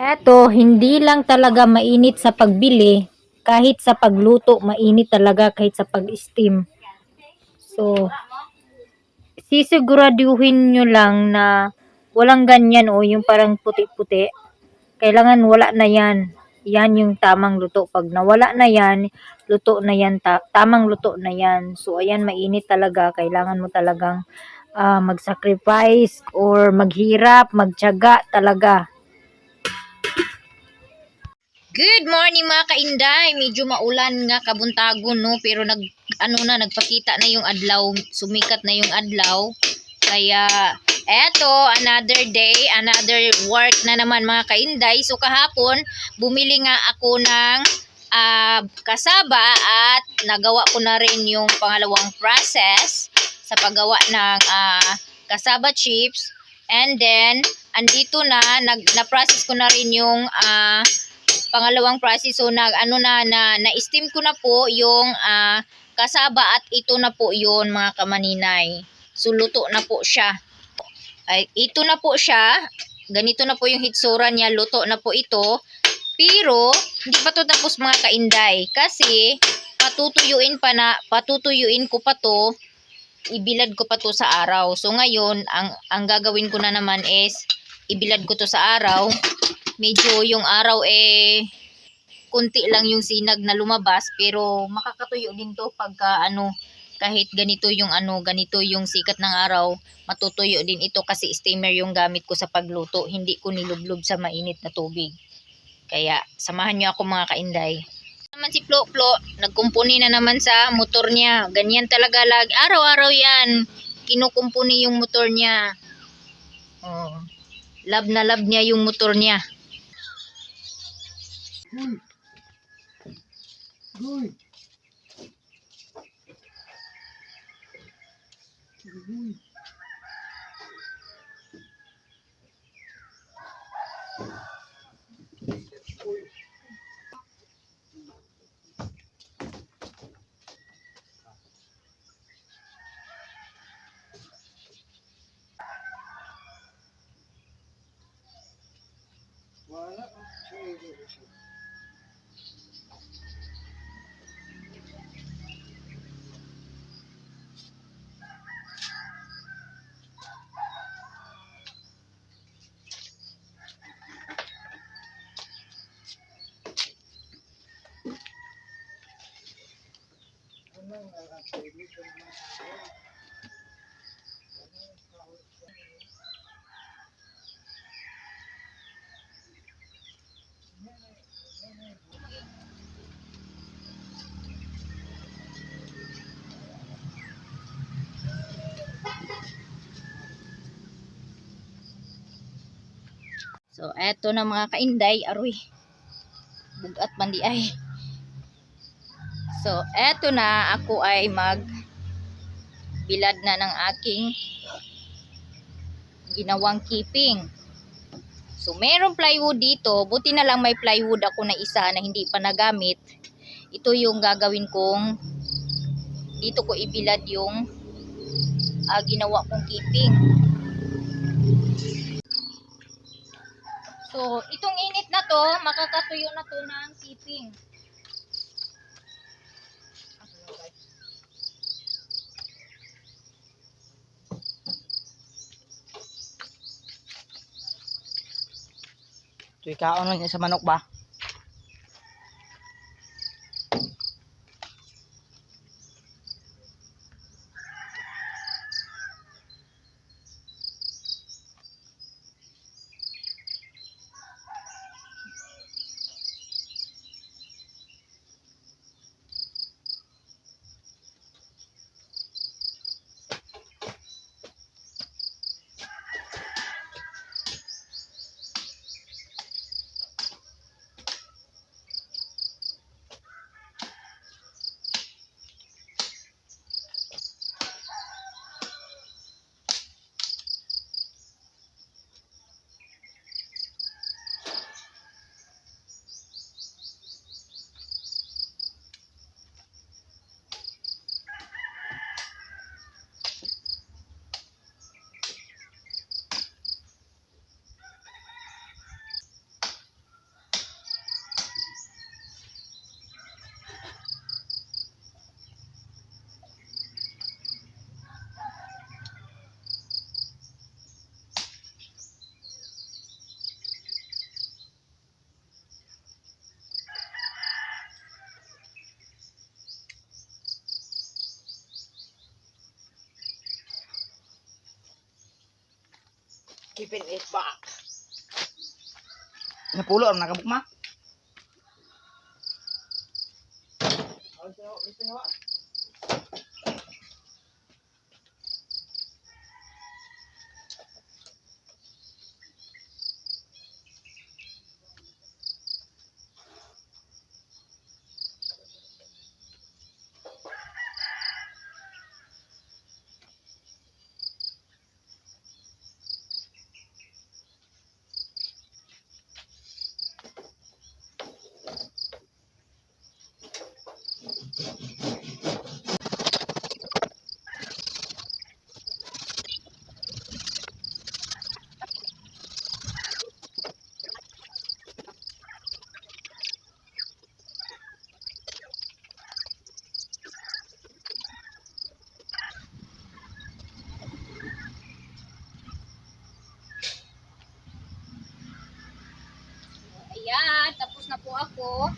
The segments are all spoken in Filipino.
Eto, hindi lang talaga mainit sa pagbili, kahit sa pagluto mainit talaga kahit sa pag-steam. So, sisiguraduhin nyo lang na walang ganyan o yung parang puti-puti. Kailangan wala na yan. Yan yung tamang luto. Pag nawala na yan, luto na yan. Tamang luto na yan. So, ayan, mainit talaga. Kailangan mo talagang mag-sacrifice or maghirap, magtiyaga talaga. Good morning mga kainday. Medyo maulan nga kabuntagon no, pero nagpakita na yung adlaw, sumikat na yung adlaw. Kaya eto, another day, another work na naman mga kainday. So kahapon bumili nga ako ng kasaba at nagawa ko na rin yung pangalawang process sa paggawa ng kasaba chips. And then andito na-process ko na rin yung pangalawang process. So na-steam ko na po yung kasaba at ito na po yun mga kamaninay. So luto na po siya. Ay, ito na po siya. Ganito na po yung hitsura niya. Luto na po ito. Pero hindi pa to tapos mga kainday. Kasi patutuyuin ko pa to. Ibilad ko pa to sa araw. So ngayon, ang gagawin ko na naman is ibilad ko to sa araw. Medyo yung araw kunti lang yung sinag na lumabas, pero makakatuyo din to pagka kahit ganito yung sikat ng araw, matutuyo din ito kasi steamer yung gamit ko sa pagluto. Hindi ko nilublob sa mainit na tubig. Kaya samahan niyo ako mga kainday. Naman si Flo, nagkumpuni na naman sa motor niya. Ganyan talaga araw-araw yan. Kinukumpuni yung motor niya. Oh. Love na love niya yung motor niya. Uy. Wala. So, eto na mga kainday, aroy. Bugat man di ay. So, eto na, ako ay bilad na ng aking ginawang keeping. So, merong plywood dito. Buti na lang may plywood ako na isa na hindi pa nagamit. Ito yung gagawin kong, dito ko ibilad yung ginawa kong keeping. So, itong init na to, makakatuyo na to ng keeping. So, ikaon lang niya sa manok ba? Keeping it back. Napulo ang nakabukma. Ayan, tapos na po ako.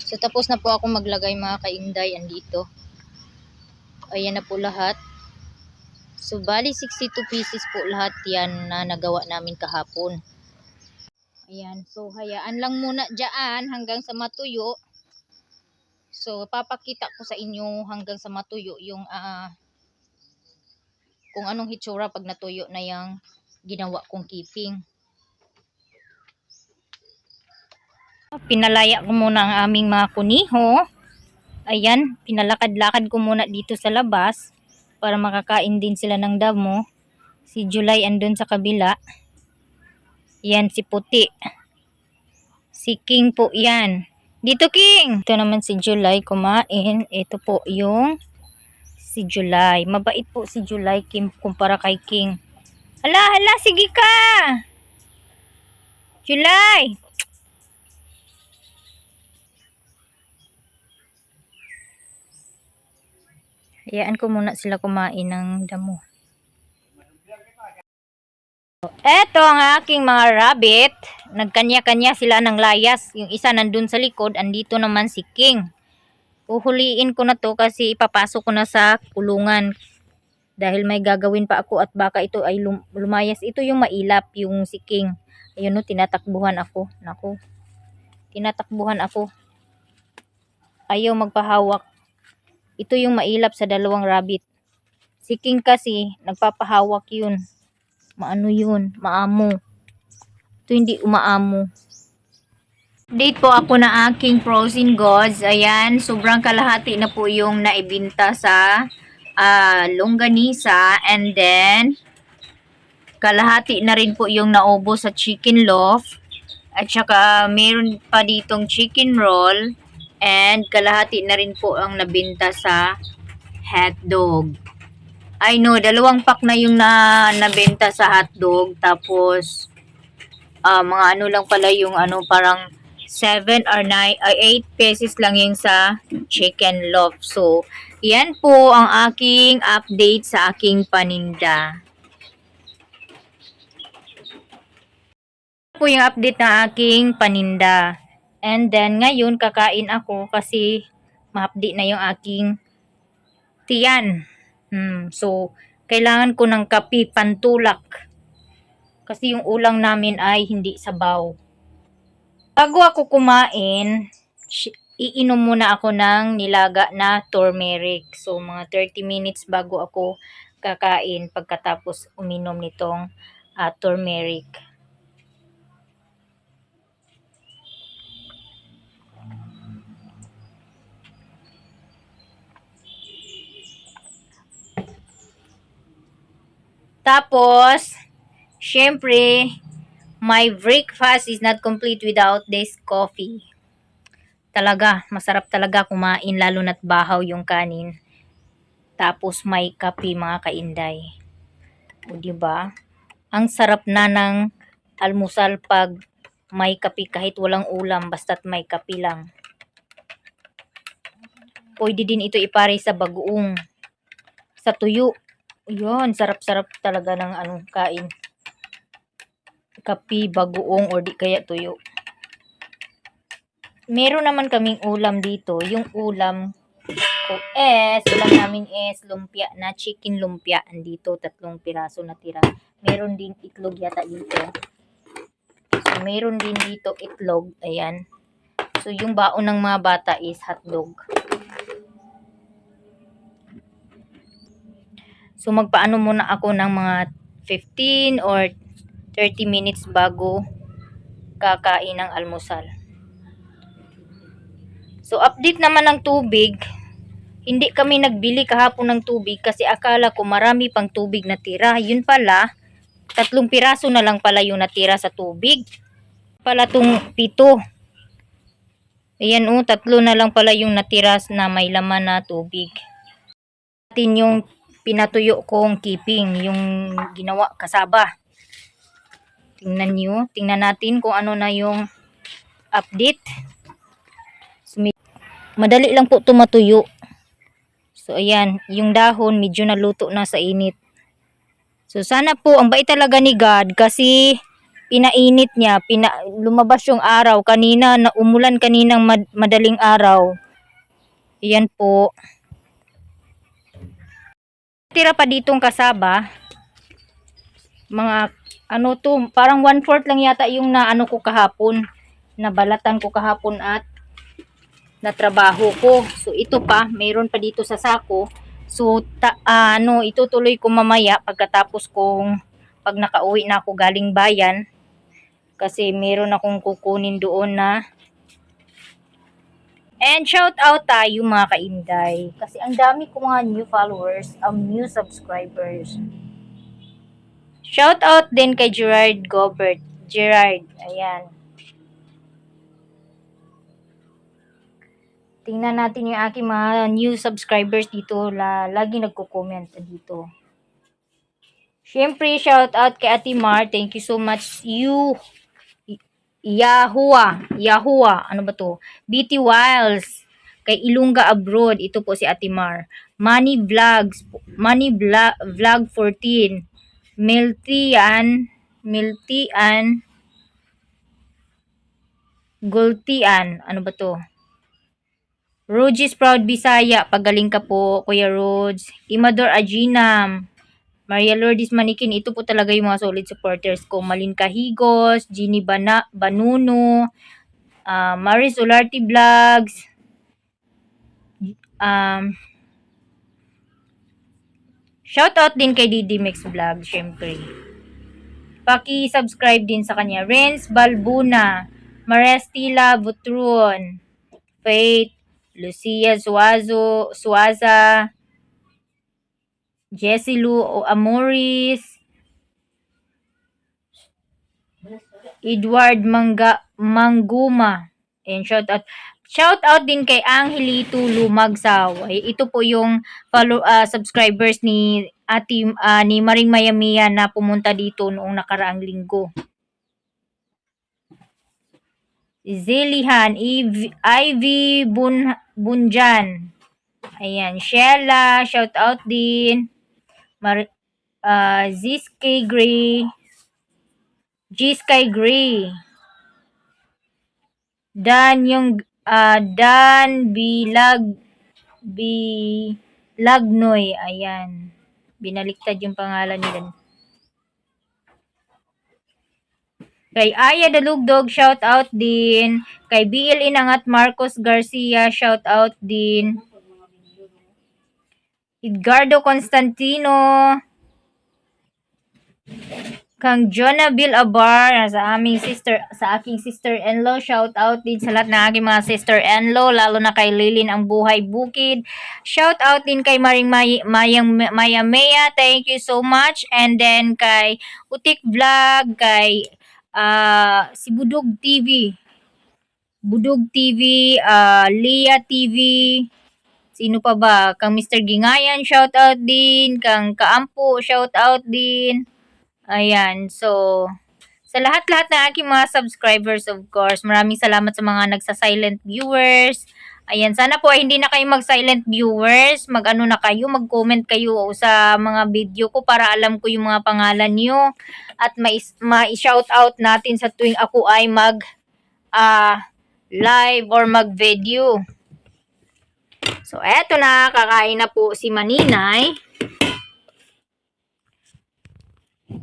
So, tapos na po ako maglagay mga kainday. Andito. Ayan na po lahat. So, bali 62 pieces po lahat yan na nagawa namin kahapon. Ayan. So, hayaan lang muna dyan hanggang sa matuyo. So, papakita ko sa inyo hanggang sa matuyo yung kung anong hitsura pag natuyo na yung ginawa kong keeping. Pinalaya ko muna ang aming mga kuniho. Ayan, pinalakad-lakad ko muna dito sa labas para makakain din sila ng damo. Si July andun sa kabila. Yan si Puti. Si King po yan. Dito King! Ito naman si July kumain. Ito po yung si July. Mabait po si July Kim kumpara kay King. Hala, hala, sige ka! July! Hayaan ko muna sila kumain ng damo. Eto ang aking mga rabbit. Nagkanya-kanya sila ng layas. Yung isa nandun sa likod, andito naman si King. Uhuliin ko na to kasi ipapasok ko na sa kulungan. Dahil may gagawin pa ako at baka ito ay lumayas. Ito yung mailap, yung si King. Ayun no, tinatakbuhan ako. Naku. Tinatakbuhan ako. Ayaw magpahawak. Ito yung mailap sa dalawang rabbit. Si King kasi, nagpapahawak yun. Maano yun? Maamo. Ito hindi umaamo. Update po ako na aking frozen goods. Ayan, sobrang kalahati na po yung naibinta sa longganisa. And then, kalahati na rin po yung naubo sa chicken loaf. At saka, meron pa ditong chicken roll. And kalahati na rin po ang nabinta sa hotdog. I know, 2 pack na yung nabenta sa hotdog. Tapos, mga ano lang pala yung parang 7 or 9 or 8 pesos lang yung sa chicken loaf. So, yan po ang aking update sa aking paninda. Po yung update ng aking paninda. And then, ngayon, kakain ako kasi ma-update na yung aking tiyan. So, kailangan ko ng kape pantulak. Kasi yung ulang namin ay hindi sabaw. Bago ako kumain, iinom muna ako ng nilaga na turmeric. So, mga 30 minutes bago ako kakain pagkatapos uminom nitong turmeric. Tapos, syempre, my breakfast is not complete without this coffee. Talaga, masarap talaga kumain lalo na't bahaw yung kanin. Tapos may kape mga kainday. O diba? Ang sarap na ng almusal pag may kape kahit walang ulam basta't may kape lang. Pwede din ito ipare sa bagoong, sa tuyo. Yun, sarap-sarap talaga ng kain. Kape, bagoong, or di kaya tuyo. Meron naman kaming ulam dito. Yung ulam, ko ulam namin is lumpia na chicken lumpia. Andito 3 piraso na tira. Meron din itlog yata dito. So, meron din dito itlog. Ayan. So, yung baon ng mga bata is hotdog. So, magpaano muna ako ng mga 15 or 30 minutes bago kakain ng almusal. So, update naman ng tubig. Hindi kami nagbili kahapon ng tubig kasi akala ko marami pang tubig na tira. Yun pala, 3 piraso na lang pala yung natira sa tubig. Pala tong 7. Ayan 3 na lang pala yung natira na may laman na tubig. Atin yung pinatuyo kong keeping, yung ginawa kasaba. Tingnan natin kung ano na yung update. So, madali lang po tumatuyo. So, ayan, yung dahon medyo naluto na sa init. So, sana po, ang bait talaga ni God kasi pinainit niya, lumabas yung araw. Kanina, umulan kaninang madaling araw. Ayan po. Tira pa ditong kasaba. Mga, parang 1/4 lang yata yung ko kahapon. Nabalatan ko kahapon at natrabaho ko. So, ito pa, mayroon pa dito sa sako. So, itutuloy ko mamaya pagkatapos pag nakauwi na ako galing bayan. Kasi meron akong kukunin doon na. And shout out tayo mga kainday. Kasi ang dami ko mga new followers, new subscribers. Shout out din kay Gerard Gobert. Gerard, ayan. Tingnan natin yung aking mga new subscribers dito. Lagi nagko-comment dito. Siyempre, shout out kay Ate Mar. Thank you so much. Yahuwa. Ano ba to? BT Wiles. Kay Ilunga Abroad. Ito po si Ate Mar. Money Vlog 14. Miltian. Gultian. Ano ba to? Rogis Proud Bisaya, pagaling ka po, Kuya Rods. Imador Aginam, Maria Lourdes Manikin, ito po talaga yung mga solid supporters ko. Malin Kahigos, Ginny Banuno, Maris Olarte Vlogs, shout out din kay Didi Mix Vlog, syempre. Paki-subscribe din sa kanya. Renz Balbuna, Marestila Butron, Faith, Lucia Suaza, Jessie Lu Amoris, Edward Manguma, and shout out din kay Angelito Lumagsaw. Ito po yung subscribers ni ni Maring Mayamia na pumunta dito noong nakaraang linggo. Zilihan, Ivy Bunjan. Ayan, Sheila, shout out din. Ziskay Gray. Dan Bilagnoy. Ayan. Binaliktad yung pangalan nila. Kay Aya Dalugdog, shout out din. Kay BL Inangat Marcos Garcia, shout out din. Edgardo Constantino. Kang Jonabil Abar, sa aking sister-in-law, shout out din sa lahat ng aking mga sister-in-law, lalo na kay Lilin ang Buhay Bukid. Shout out din kay Maring Maya Mea, thank you so much. And then kay Utik Vlog, kay si Budog TV, Leah TV, sino pa ba? Kang Mr. Gingayan, shout out din. Kang Kaampo, shout out din. Ayan, so sa lahat-lahat ng aking mga subscribers, of course, maraming salamat sa mga nagsa-silent viewers. Ayan, sana po ay hindi na kayo mag-silent viewers. Mag-comment kayo sa mga video ko para alam ko yung mga pangalan nyo. At ma-shout out natin sa tuwing ako ay live or mag-video. So, eto na. Kakain na po si Maninay.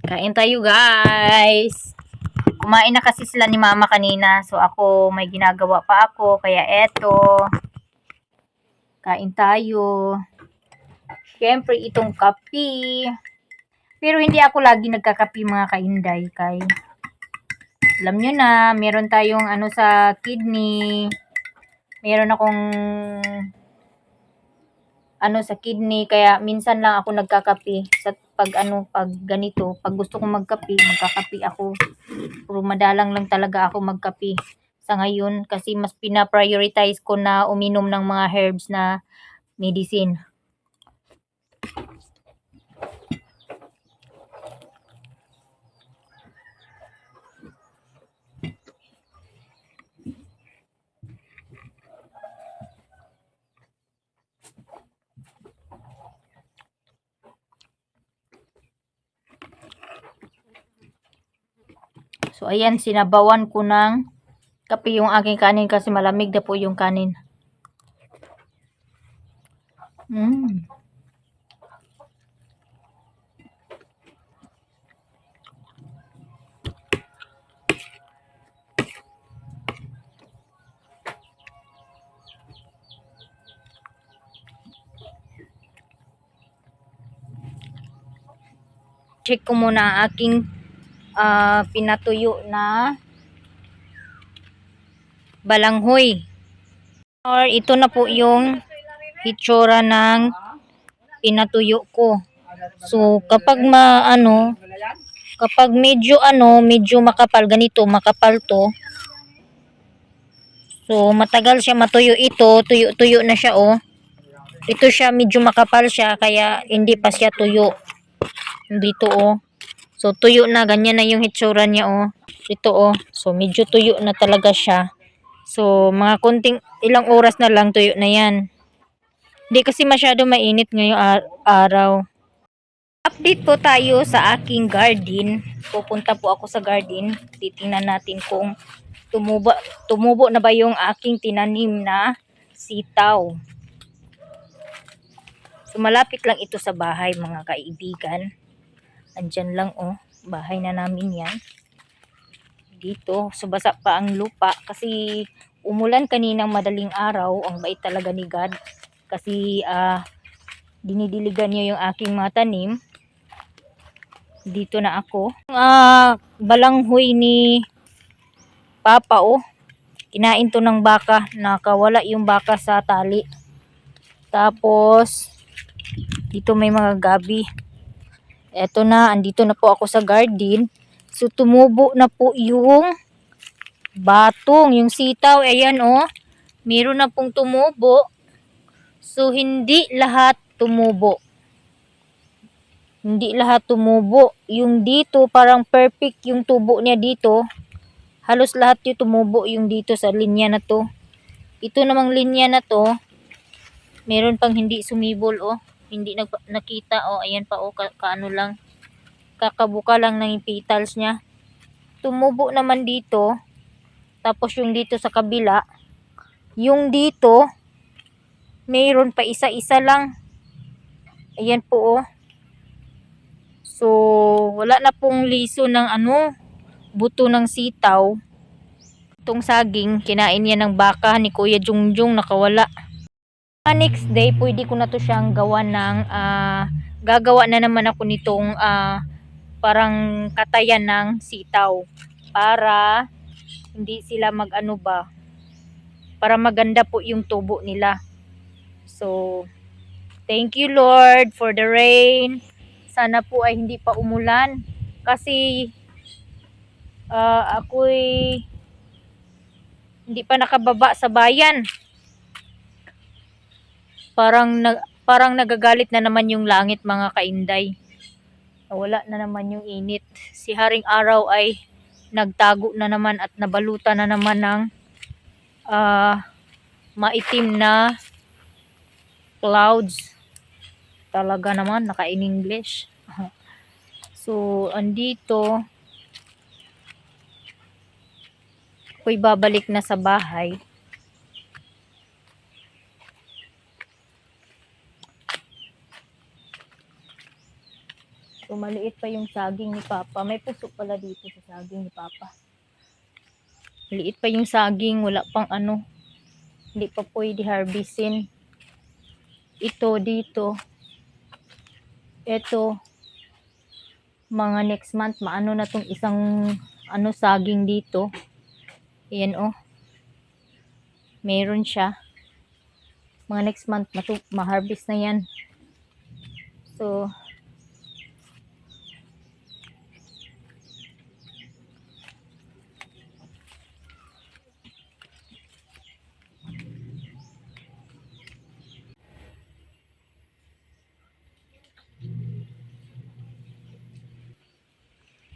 Kain tayo, guys. Kumain na kasi sila ni Mama kanina. So, ako may ginagawa pa ako. Kaya eto. Kain tayo. Siyempre, itong kape. Pero hindi ako lagi nagkakape mga kainday. Kay alam nyo na, meron tayong ano sa kidney. Meron akong ano sa kidney. Kaya minsan lang ako nagkakape. Sa pag ganito, pag gusto kong magkape, magkakape ako. Pero madalang lang talaga ako magkape sa ngayon kasi mas pina-prioritize ko na uminom ng mga herbs na medicine. So, ayan, sinabawan ko ng kape yung aking kanin kasi malamig na po yung kanin. Check ko muna ang aking pinatuyo na balanghoy. Or ito na po yung itsura ng pinatuyo ko. So, kapag kapag medyo makapal, ganito, makapal to. So, matagal siya matuyo ito, tuyo-tuyo na siya, oh. Ito siya, medyo makapal siya, kaya hindi pa siya tuyo. Dito, oh. So, tuyo na, ganyan na yung hitsura niya, oh. Ito, oh. So, medyo tuyo na talaga siya. So, mga ilang oras na lang, tuyo na yan. Hindi kasi masyado mainit ngayong araw. Update po tayo sa aking garden. Pupunta po ako sa garden. Titingnan natin kung tumubo na ba yung aking tinanim na sitaw. So, malapit lang ito sa bahay, mga kaibigan. Andyan lang, oh. Bahay na namin yan. Dito. So, basa pa ang lupa. Kasi, umulan kaninang madaling araw. Ang bait talaga ni God. Kasi, dinidiligan niyo yung aking mga tanim. Dito na ako. Balanghoy ni Papa, oh. Kinain to ng baka. Nakawala yung baka sa tali. Tapos, dito may mga gabi. Eto na, andito na po ako sa garden. So, tumubo na po yung batong, yung sitaw. Ayan, oh. Meron na pong tumubo. So, hindi lahat tumubo. Hindi lahat tumubo. Yung dito, parang perfect yung tubo niya dito. Halos lahat yung tumubo yung dito sa linya na to. Ito namang linya na to, meron pang hindi sumibol, oh. Hindi nakita, oh. Ayan pa, oh. Kaano lang. Kakabuka lang ng petals niya. Tumubo naman dito. Tapos yung dito sa kabila. Yung dito, mayroon pa isa-isa lang. Ayan po, oh. So, wala na pong liso ng buto ng sitaw. Itong saging, kinain niya ng baka ni Kuya Jungjung, nakawala. Next day, pwede ko na to siyang gawa ng, gagawa na naman ako nitong parang katayan ng sitaw. Para hindi sila para maganda po yung tubo nila. So, thank you Lord for the rain. Sana po ay hindi pa umulan. Kasi, ako'y hindi pa nakababa sa bayan. Parang nagagalit na naman yung langit, mga kainday. Wala na naman yung init. Si Haring Araw ay nagtago na naman at nabalutan na naman ng maitim na clouds. Talaga naman, naka-in-English. So, andito, ako'y babalik na sa bahay. maliit pa yung saging ni Papa. May puso pala dito sa saging ni Papa. Maliit pa yung saging, wala pang ano. Hindi pa pwede harvestin. Ito dito. Ito. Mga next month, maano na tong isang ano saging dito. Ayan oh. Meron siya. Mga next month, ma-harvest na yan. So,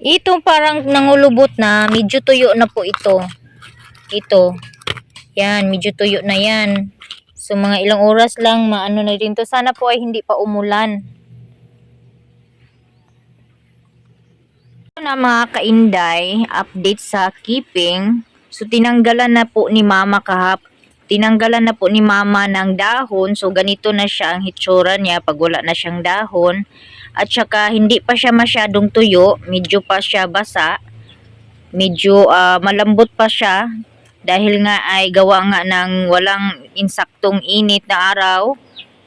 itong parang nangulubot na, medyo tuyo na po ito. Ito. Yan, medyo tuyo na yan. So, mga ilang oras lang, maano na rin to. Sana po ay hindi pa umulan. Na mga kainday, update sa keeping. So, tinanggalan na po ni Mama Tinanggalan na po ni Mama ng dahon. So, ganito na siya ang hitsura niya pag wala na siyang dahon. At saka, hindi pa siya masyadong tuyo. Medyo pa siya basa. Medyo malambot pa siya. Dahil nga ay gawa nga ng walang insaktong init na araw.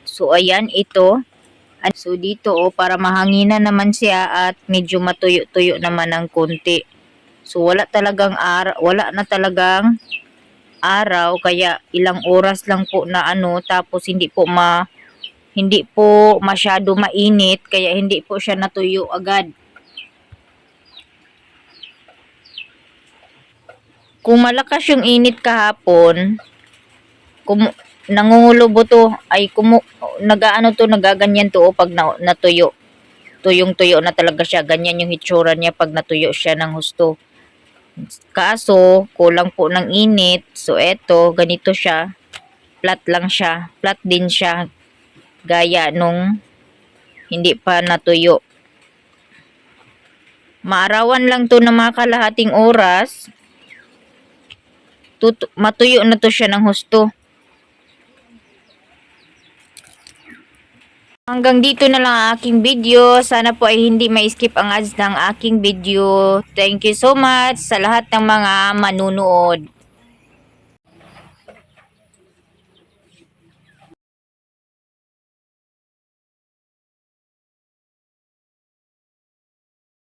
So, ayan, ito. So, dito, para mahanginan naman siya at medyo matuyo-tuyo naman ng konti. So, wala na talagang araw, kaya ilang oras lang po na ano, tapos hindi po masyado mainit, kaya hindi po siya natuyo agad. Kung malakas yung init kahapon, nangungulubo to, ay nagaganyan to pag natuyo. Tuyong-tuyo na talaga siya, ganyan yung hitsura niya pag natuyo siya ng husto. Kaso, kulang po ng init. So, eto, ganito siya. Flat lang siya. Flat din siya. Gaya nung hindi pa natuyo. Maarawan lang to na mga kalahating oras. Matuyo na to siya ng husto. Hanggang dito na lang ang aking video. Sana po ay hindi ma-skip ang ads ng aking video. Thank you so much sa lahat ng mga manunood.